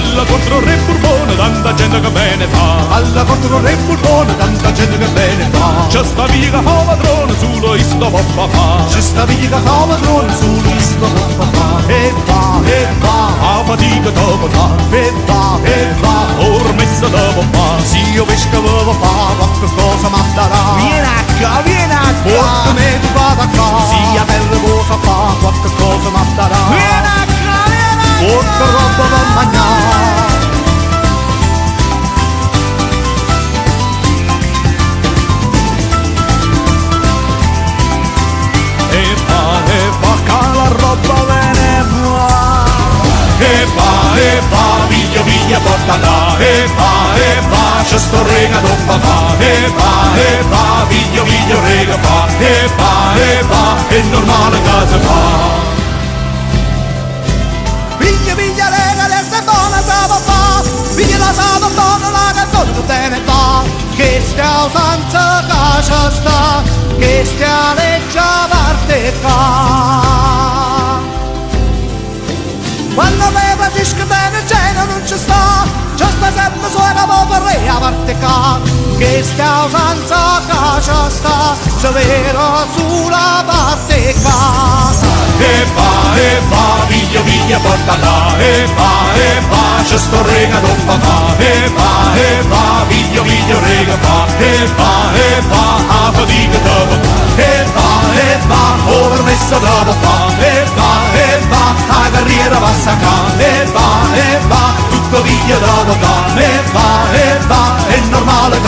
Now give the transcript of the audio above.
Alla contro Re Borbone, tanta gente che bene fa. Alla contro Re Borbone, tanta gente che bene fa. C'è sta via che fa padrone, solo isto può fa. C'è sta via che fa padrone, solo isto può fa. E va, a fatica dopo fa. e va, Ormessa dopo fa. se io vescovo fa, qualche cosa mi darà. Vieni a Porta me tu vada qua, Sia per cosa fa, qualche cosa mi darà. Porta roba da mangiare. E va che la roba viene qua. E va, viglia, porta là. E va, c'è sto rega dopo fa. E va, viglio, rega fa. E va, è normale che si fa. Viglia, rega, adesso è buona, sa fa. Viglia, la sa buona, la canzone che bene va. Che stia usanza che c'è sta, che stia leggia parte fa. Quando me pratisco bene genere non ci sta, c'è sta sempre suona vorrei a parte qua. Che stia usanza che c'è sta, se vero sulla parte qua. E va, viglia, porta là. E va, c'è sto rega dopo fa. E va, viglio, rega fa. E va, a fatica dopo fa. E va, ora messa dopo fa. E va, a carriera va sacca. E va, tutto via dopo fa. E va, è normale